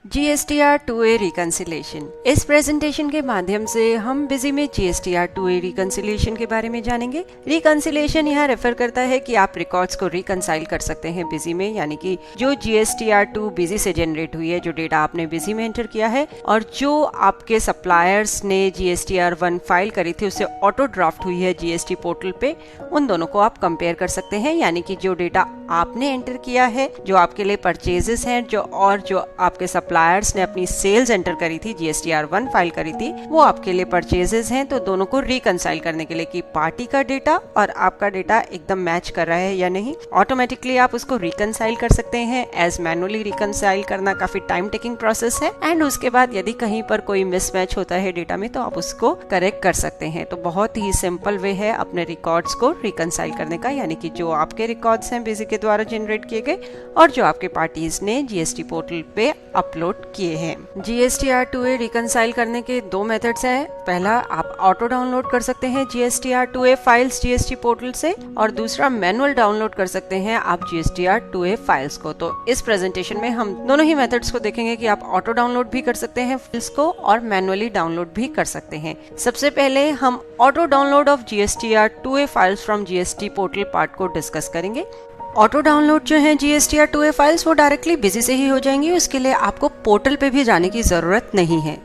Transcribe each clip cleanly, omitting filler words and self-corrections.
GSTR2A reconciliation. इस presentation के माध्यम से हम बिजी में GSTR2A रिकंसिलेशन के बारे में जानेंगे। रिकंसिलेशन यहाँ रेफर करता है कि आप रिकॉर्ड्स को रिकंसाइल कर सकते हैं बिजी में, यानी कि जो GSTR2 बिजी से जनरेट हुई है, जो डेटा आपने बिजी में एंटर किया है और जो आपके सप्लायर्स ने GSTR1 फाइल करी थी उससे ऑटो ड्राफ्ट हुई है GST पोर्टल पे, उन दोनों को आप कंपेयर कर सकते हैं। यानी कि जो डेटा आपने एंटर किया है, जो आपके लिए परचेजेस हैं, जो आपके सप्लायर्स ने अपनी सेल्स एंटर करी थी, GSTR1 फाइल करी थी, वो आपके लिए परचेजेस हैं। तो दोनों को रिकंसाइल करने के लिए कि पार्टी का डेटा और आपका डेटा एकदम मैच कर रहा है या नहीं, ऑटोमेटिकली आप उसको रिकंसाइल कर सकते हैं। एज मैनुअली रिकंसाइल करना काफी टाइम टेकिंग प्रोसेस है। एंड उसके बाद यदि कहीं पर कोई मिसमैच होता है डेटा में तो आप उसको करेक्ट कर सकते हैं। तो बहुत ही सिंपल वे है अपने रिकॉर्ड्स को रिकंसाइल करने का, यानी कि जो आपके रिकॉर्ड्स हैं बिजी के द्वारा जनरेट किए गए और जो आपके पार्टीज ने GST पोर्टल पे अपलोड किए हैं। GSTR2A रिकंसाइल करने के दो मेथड्स हैं। पहला, आप ऑटो डाउनलोड कर सकते हैं GSTR2A फाइल्स GST पोर्टल से, और दूसरा मैनुअल डाउनलोड कर सकते हैं आप GSTR2A फाइल्स को। तो इस प्रेजेंटेशन में हम दोनों ही मेथड्स को देखेंगे कि आप ऑटो डाउनलोड भी कर सकते हैं फाइल्स को और मैनुअली डाउनलोड भी कर सकते हैं। सबसे पहले हम auto download of GSTR2A files from GST portal part को डिस्कस करेंगे। ऑटो डाउनलोड जो है GSTR2A फाइल्स वो डायरेक्टली बिजी से ही हो जाएंगी। उसके लिए आपको पोर्टल पे भी जाने की जरूरत नहीं है।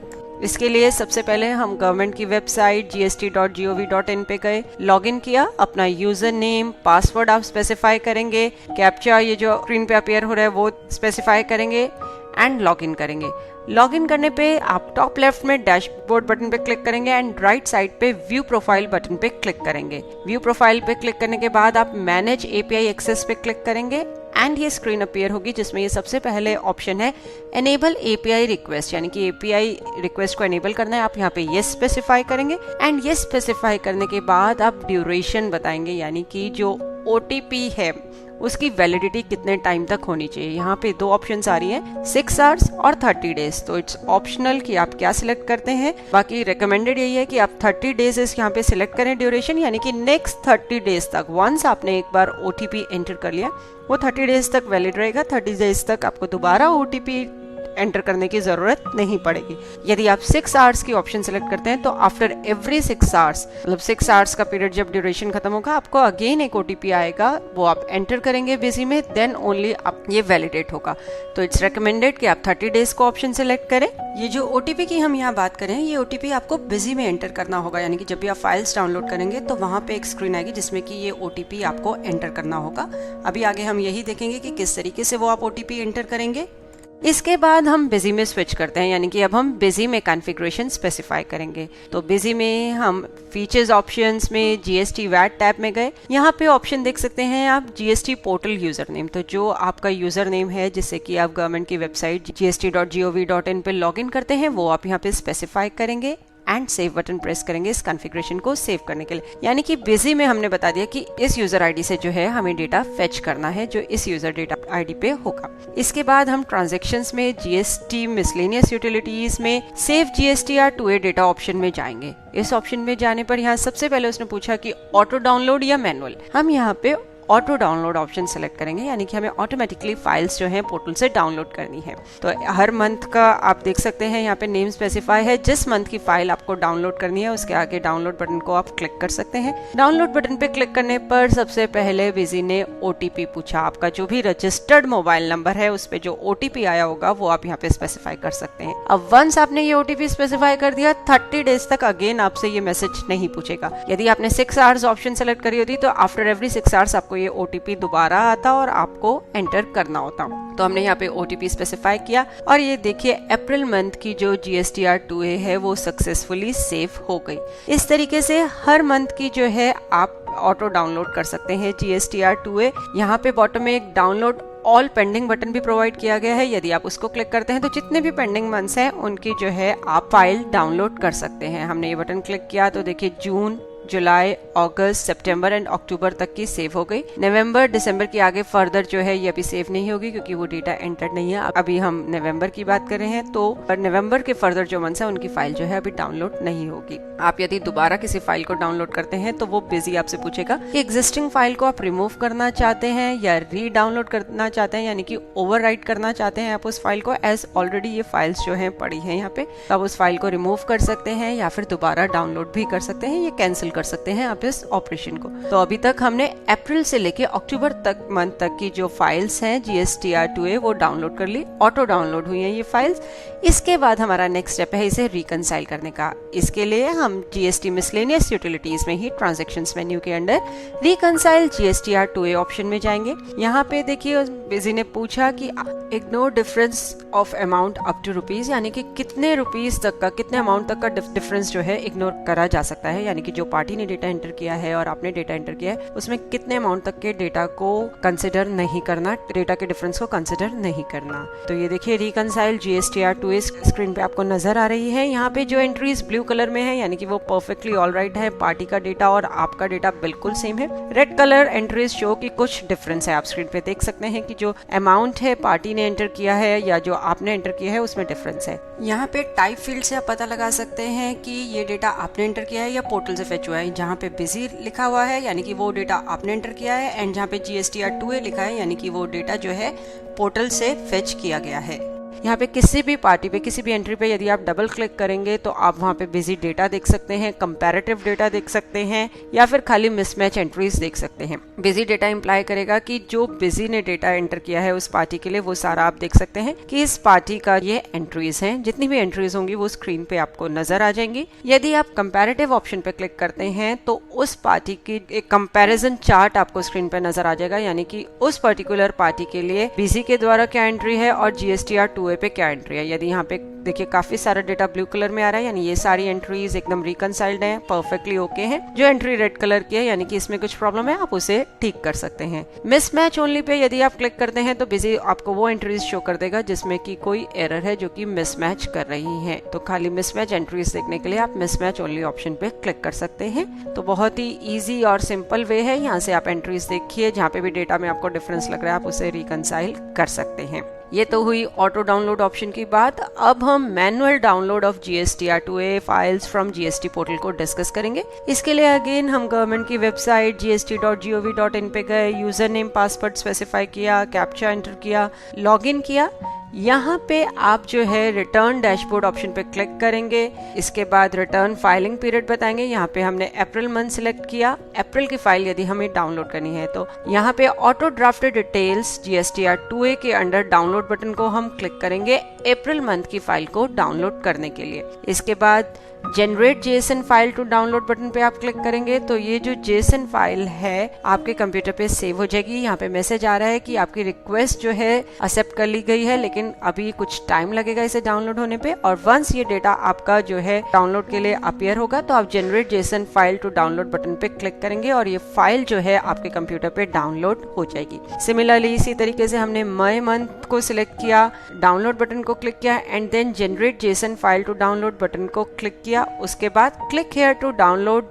इसके लिए सबसे पहले हम गवर्नमेंट की वेबसाइट gst.gov.in पे गए, लॉगिन किया, अपना यूजर नेम पासवर्ड आप स्पेसिफाई करेंगे, कैप्चा ये जो स्क्रीन पे अपीयर हो रहा है वो स्पेसिफाई करेंगे एंड लॉगिन करेंगे। लॉगिन करने पे आप टॉप लेफ्ट में डैशबोर्ड बटन पे क्लिक करेंगे एंड राइट साइड पे व्यू प्रोफाइल बटन पे क्लिक करेंगे। व्यू प्रोफाइल पे क्लिक करने के बाद आप मैनेज API एक्सेस पे क्लिक करेंगे एंड ये स्क्रीन अपीयर होगी जिसमें ये सबसे पहले ऑप्शन है एनेबल API रिक्वेस्ट, यानी कि API रिक्वेस्ट को एनेबल करना है। आप यहाँ पे येस स्पेसिफाई करेंगे एंड येस स्पेसिफाई करने के बाद आप ड्यूरेशन बताएंगे, यानी कि जो OTP है उसकी वैलिडिटी कितने टाइम तक होनी चाहिए। यहाँ पे दो ऑप्शंस आ रही हैं, 6 आवर्स और 30 डेज। तो इट्स ऑप्शनल कि आप क्या सिलेक्ट करते हैं। बाकी रिकमेंडेड यही है कि आप 30 डेज यहाँ पे सिलेक्ट करें ड्यूरेशन, यानी कि नेक्स्ट 30 डेज तक, वंस आपने एक बार OTP एंटर कर लिया वो 30 डेज तक वैलिड रहेगा। 30 डेज तक आपको दोबारा OTP एंटर करने की जरूरत नहीं पड़ेगी। यदि आप 6 आवर्स की ऑप्शन सेलेक्ट करते हैं तो आफ्टर एवरी 6 आवर्स, मतलब 6 आवर्स का पीरियड जब ड्यूरेशन खत्म होगा, आपको अगेन एक OTP आएगा, वो आप एंटर करेंगे बिजी में, देन ओनली आप ये वैलिडेट होगा। तो इट्स रिकमेंडेड कि आप 30 डेज को ऑप्शन सेलेक्ट करें। ये जो OTP की हम यहाँ बात करें, ये OTP आपको बिजी में एंटर करना होगा, यानी कि जब भी आप फाइल्स डाउनलोड करेंगे तो वहाँ पे एक स्क्रीन आएगी जिसमें कि ये OTP आपको एंटर करना होगा। अभी आगे हम यही देखेंगे कि किस तरीके से वो आप OTP एंटर करेंगे। इसके बाद हम बिजी में स्विच करते हैं, यानी कि अब हम बिजी में कॉन्फ़िगरेशन स्पेसिफाई करेंगे। तो बिजी में हम फीचर्स ऑप्शंस में GST VAT टैब में गए। यहाँ पे ऑप्शन देख सकते हैं आप GST पोर्टल यूजर नेम। तो जो आपका यूजर नेम है जिससे कि आप गवर्नमेंट की वेबसाइट gst.gov.in पे लॉगिन करते हैं, वो आप यहाँ पे स्पेसिफाई करेंगे एंड सेव बटन प्रेस करेंगे इस कॉन्फ़िगरेशन को सेव करने के लिए। यानी कि बिजी में हमने बता दिया कि इस यूजर आईडी से जो है हमें डेटा फेच करना है जो इस यूजर डेटा आईडी पे होगा। इसके बाद हम ट्रांजैक्शंस में GST मिसलेनियस यूटिलिटीज में सेव GSTR2A डेटा ऑप्शन में जाएंगे। इस ऑप्शन में जाने पर यहाँ सबसे पहले उसने पूछा कि ऑटो डाउनलोड या मैनुअल। हम यहाँ पे ऑटो डाउनलोड ऑप्शन सेलेक्ट करेंगे, यानी कि हमें ऑटोमेटिकली फाइल्स जो है पोर्टल से डाउनलोड करनी है। तो हर मंथ का आप देख सकते हैं यहाँ पे नेम स्पेसिफाई है। जिस मंथ की फाइल आपको डाउनलोड करनी है उसके आगे डाउनलोड बटन को आप क्लिक कर सकते हैं। डाउनलोड बटन पे क्लिक करने पर सबसे पहले बिजी ने OTP पूछा। आपका जो भी रजिस्टर्ड मोबाइल नंबर है उस पे जो OTP आया होगा वो आप यहाँ पे स्पेसिफाई कर सकते हैं। अब वंस आपने ये OTP स्पेसिफाई कर दिया, 30 डेज तक अगेन आपसे ये मैसेज नहीं पूछेगा। यदि आपने 6 आवर्स ऑप्शन सेलेक्ट करी होती तो आफ्टर एवरी 6 आवर्स आपको ये OTP दोबारा आता और आपको एंटर करना होता। तो हमने यहाँ पे OTP स्पेसिफाई किया और ये देखिए अप्रैल मंथ की जो GSTR2A है वो सक्सेसफुली सेव हो गई। इस तरीके से हर मंथ की जो है आप ऑटो डाउनलोड कर सकते हैं GSTR2A। यहाँ पे बॉटम में एक डाउनलोड ऑल पेंडिंग बटन भी प्रोवाइड किया गया है। यदि आप उसको क्लिक करते हैं तो जितने भी पेंडिंग मंथ्स हैं उनकी जो है आप फाइल डाउनलोड कर सकते हैं। हमने ये बटन क्लिक किया तो देखिए जून, जुलाई, अगस्त, सितंबर एंड अक्टूबर तक की सेव हो गई। नवंबर, दिसंबर की आगे फर्दर जो है ये अभी सेव नहीं होगी क्योंकि वो डेटा एंटर्ड नहीं है। अभी हम नवंबर की बात कर रहे हैं तो नवंबर के फर्दर जो मंथ्स है उनकी फाइल जो है अभी डाउनलोड नहीं होगी। आप यदि दोबारा किसी फाइल को डाउनलोड करते हैं तो वो बिजी आपसे पूछेगा कि एग्जिस्टिंग फाइल को आप रिमूव करना चाहते हैं या री डाउनलोड करना चाहते हैं, यानी कि ओवरराइट करना चाहते हैं आप उस फाइल को, एज ऑलरेडी ये फाइल्स जो हैं पड़ी हैं यहाँ पे। तो आप उस फाइल को रिमूव कर सकते हैं या फिर दोबारा डाउनलोड भी कर सकते हैं, ये कैंसिल कर सकते हैं आप इस ऑपरेशन को। तो अभी तक हमने अप्रैल से लेके अक्टूबर तक मंथ तक की जो फाइल्स हैं GSTR2A वो डाउनलोड कर ली, ऑटो डाउनलोड हुई हैं ये फाइल्स। इसके बाद हमारा नेक्स्ट स्टेप है इसे रिकंसाइल करने का। इसके लिए हम GST मिसलेनियस यूटिलिटीज में ही ट्रांजैक्शंस मेन्यू के अंडर रिकंसाइल GSTR2A ऑप्शन में जाएंगे। यहाँ पे देखिए बिजी ने पूछा कि ignore difference of amount up to rupees, यानी कि कितने रुपीज तक का, कितने अमाउंट तक का डिफरेंस जो है इग्नोर करा जा सकता है, यानी कि जो पार्टी ने डेटा एंटर किया है और आपने डेटा एंटर किया है उसमें कितने अमाउंट तक के डेटा को कंसिडर नहीं करना, डेटा के डिफरेंस को कंसिडर नहीं करना। तो ये देखिए रिकंसाइल GSTR2A स्क्रीन पे आपको नजर आ रही है। यहाँ पे जो एंट्रीज ब्लू कलर में है यानी कि वो परफेक्टली ऑलराइट है, पार्टी का डेटा और आपका डेटा बिल्कुल सेम है। रेड कलर एंट्रीज शो की कुछ डिफरेंस है, आप स्क्रीन पे देख सकते हैं कि जो अमाउंट है पार्टी ने एंटर किया है या जो आपने एंटर किया है उसमें डिफरेंस है। यहाँ पे टाइप फील्ड से आप पता लगा सकते हैं कि ये डेटा आपने एंटर किया है या पोर्टल से फेच हुआ है। जहाँ पे बिजी लिखा हुआ है यानी कि वो डेटा आपने एंटर किया है, एंड जहाँ पे GSTR2A लिखा है यानी कि वो डेटा जो है पोर्टल से फेच किया गया है। यहाँ पे किसी भी पार्टी पे, किसी भी एंट्री पे यदि आप डबल क्लिक करेंगे तो आप वहाँ पे बिजी डेटा देख सकते हैं, कंपैरेटिव डेटा देख सकते हैं या फिर खाली मिसमैच एंट्रीज देख सकते हैं। बिजी डेटा इंप्लाई करेगा कि जो बिजी ने डेटा एंटर किया है उस पार्टी के लिए वो सारा आप देख सकते हैं कि इस पार्टी का ये एंट्रीज हैं। जितनी भी एंट्रीज होंगी वो स्क्रीन पे आपको नजर आ जाएंगी। यदि आप कंपैरेटिव ऑप्शन पे क्लिक करते हैं तो उस पार्टी की एक कंपैरिजन चार्ट आपको स्क्रीन पे नजर आ जाएगा, यानी कि उस पर्टिकुलर पार्टी के लिए बिजी के द्वारा क्या एंट्री है और GSTR2A पे क्या एंट्री है। यदि यहाँ पे देखिए काफी सारा डेटा ब्लू कलर में आ रहा है यानी ये सारी एंट्रीज एकदम रिकंसाइल्ड हैं, परफेक्टली ओके हैं। जो एंट्री रेड कलर की है यानी कि इसमें कुछ प्रॉब्लम है, आप उसे ठीक कर सकते हैं। मिसमैच ओनली पे यदि आप क्लिक करते हैं तो बिजी आपको वो एंट्रीज शो कर देगा जिसमें कि कोई एरर है जो कि मिसमैच कर रही है। तो खाली मिसमैच एंट्रीज देखने के लिए आप मिसमैच ओनली ऑप्शन पे क्लिक कर सकते हैं। तो बहुत ही ईजी और सिंपल वे है। यहाँ से आप एंट्रीज देखिए, जहाँ पे भी डेटा में आपको डिफरेंस लग रहा है आप उसे रिकंसाइल कर सकते हैं। ये तो हुई ऑटो डाउनलोड ऑप्शन की बात। अब हम manual download of GSTR2A files from GST portal को डिस्कस करेंगे। इसके लिए अगेन हम गवर्नमेंट की वेबसाइट gst.gov.in पे गए, यूजर नेम पासवर्ड स्पेसिफाई किया, कैप्चा एंटर किया, लॉगिन किया। यहाँ पे आप जो है रिटर्न डैशबोर्ड ऑप्शन पे क्लिक करेंगे। इसके बाद रिटर्न फाइलिंग पीरियड बताएंगे। यहाँ पे हमने अप्रैल मंथ सिलेक्ट किया। अप्रैल की फाइल यदि हमें डाउनलोड करनी है तो यहाँ पे ऑटो ड्राफ्टेड डिटेल्स GSTR2A के अंडर डाउनलोड बटन को हम क्लिक करेंगे अप्रैल मंथ की फाइल को डाउनलोड करने के लिए। इसके बाद generate JSON file to download button पे आप क्लिक करेंगे तो ये जो JSON फाइल है आपके कंप्यूटर पे सेव हो जाएगी। यहाँ पे मैसेज आ रहा है कि आपकी रिक्वेस्ट जो है एक्सेप्ट कर ली गई है, लेकिन अभी कुछ टाइम लगेगा इसे डाउनलोड होने पे। और वंस ये डेटा आपका जो है डाउनलोड के लिए अपीयर होगा तो आप generate JSON file to download button पे क्लिक करेंगे और ये फाइल जो है आपके कंप्यूटर पे डाउनलोड हो जाएगी। सिमिलरली इसी तरीके से हमने मई मंथ को सिलेक्ट किया, डाउनलोड बटन को क्लिक किया and then generate JSON file to download button को क्लिक किया। उसके बाद click here to download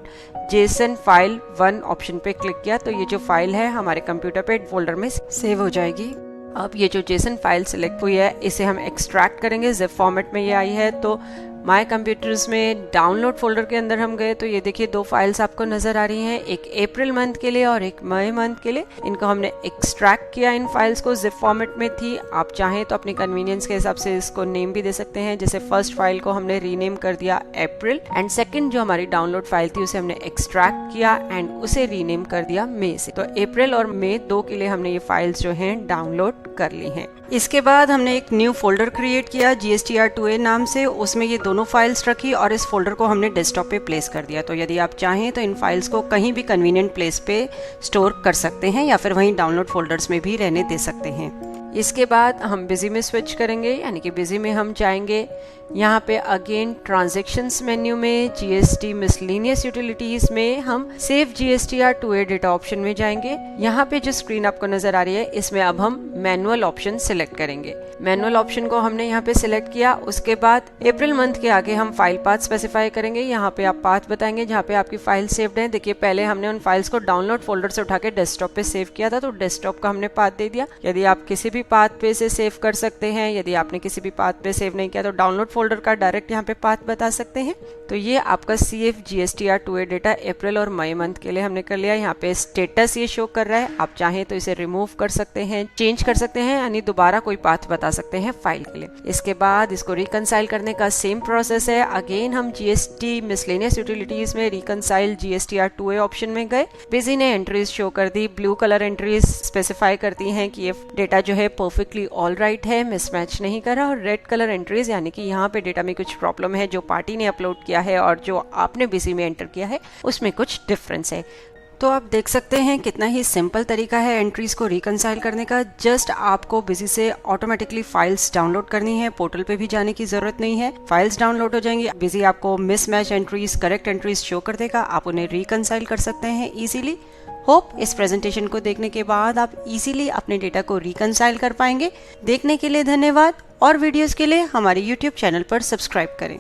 JSON file 1 option पे क्लिक किया तो ये जो फाइल है हमारे कंप्यूटर पे फोल्डर में सेव हो जाएगी। अब ये जो JSON फाइल सिलेक्ट हुई है इसे हम एक्सट्रैक्ट करेंगे। जिप फॉर्मेट में ये आई है तो माय कंप्यूटर्स में डाउनलोड फोल्डर के अंदर हम गए तो ये देखिए दो फाइल्स आपको नजर आ रही हैं, एक अप्रैल मंथ के लिए और एक मई मंथ के लिए। इनको हमने एक्सट्रैक्ट किया, इन फाइल्स को जिप फॉर्मेट में थी। आप चाहें तो अपनी कन्वीनियंस के हिसाब से इसको नेम भी दे सकते हैं। जैसे फर्स्ट फाइल को हमने रीनेम कर दिया अप्रैल एंड सेकंड जो हमारी डाउनलोड फाइल थी उसे हमने एक्सट्रैक्ट किया एंड उसे रीनेम कर दिया मई से। तो अप्रैल और मई 2 के लिए हमने ये फाइल्स जो हैं डाउनलोड कर ली हैं। इसके बाद हमने एक न्यू फोल्डर क्रिएट किया GSTR2A नाम से, उसमें ये दोनों फाइल्स रखी और इस फोल्डर को हमने डेस्कटॉप पे प्लेस कर दिया। तो यदि आप चाहें तो इन फाइल्स को कहीं भी कन्वीनियंट प्लेस पे स्टोर कर सकते हैं या फिर वहीं डाउनलोड फोल्डर्स में भी रहने दे सकते हैं। इसके बाद हम बिजी में स्विच करेंगे, यानी कि बिजी में हम जाएंगे यहाँ पे अगेन ट्रांजैक्शंस मेन्यू में जीएसटी मिसलेनियस यूटिलिटीज में हम सेव जीएसटीआर टू ए डेटा ऑप्शन में जाएंगे। यहाँ पे जो स्क्रीन आपको नजर आ रही है इसमें अब हम मैनुअल ऑप्शन सिलेक्ट करेंगे। मैनुअल ऑप्शन को हमने यहाँ पे सिलेक्ट किया। उसके बाद अप्रैल मंथ के आगे हम फाइल पाथ स्पेसिफाई करेंगे। यहाँ पे आप पाथ बताएंगे जहाँ पे आपकी फाइल सेव्ड है। देखिए पहले हमने उन फाइल्स को डाउनलोड फोल्डर से उठा के डेस्कटॉप पे सेव किया था, तो डेस्कटॉप का हमने पाथ दे दिया। यदि आप किसी भी पाथ पे से सेव कर सकते हैं, यदि आपने किसी भी पाथ पे सेव नहीं किया तो डाउनलोड फोल्डर का डायरेक्ट यहाँ पे पाथ बता सकते हैं। तो ये आपका CF GSTR 2A डेटा अप्रैल और मई मंथ के लिए हमने कर लिया। यहाँ पे स्टेटस ये शो कर रहा है, आप चाहें तो इसे रिमूव कर सकते हैं, चेंज कर सकते हैं, यानी दोबारा कोई पाथ बता सकते हैं फाइल के लिए। इसके बाद इसको रिकंसाइल करने का सेम प्रोसेस है। अगेन हम GST मिसलेनियस यूटिलिटीज में रिकंसाइल GSTR 2A ऑप्शन में गए। बिजी ने एंट्रीज शो कर दी। ब्लू कलर एंट्रीज स्पेसिफाई करती हैं कि ये डेटा जो है परफेक्टली ऑल राइट है, मिसमैच नहीं कर रहा। और रेड कलर एंट्रीज यानी कि यहाँ पे डेटा में कुछ प्रॉब्लम है, जो पार्टी ने अपलोड किया है और जो आपने बिजी में एंटर किया है उसमें कुछ डिफरेंस है। तो आप देख सकते हैं कितना ही सिंपल तरीका है एंट्रीज को रिकंसाइल करने का। जस्ट आपको बिजी से ऑटोमेटिकली फाइल्स डाउनलोड करनी है, पोर्टल पे भी जाने की जरूरत नहीं है। फाइल्स डाउनलोड हो जाएंगी, बिजी आपको mismatch entries correct entries show कर देगा, आप उन्हें रिकंसाइल कर सकते हैं इजीली। होप इस प्रेजेंटेशन को देखने के बाद आप इजीली अपने डेटा को रिकंसाइल कर पाएंगे। देखने के लिए धन्यवाद और वीडियोस के लिए हमारे YouTube चैनल पर सब्सक्राइब करें।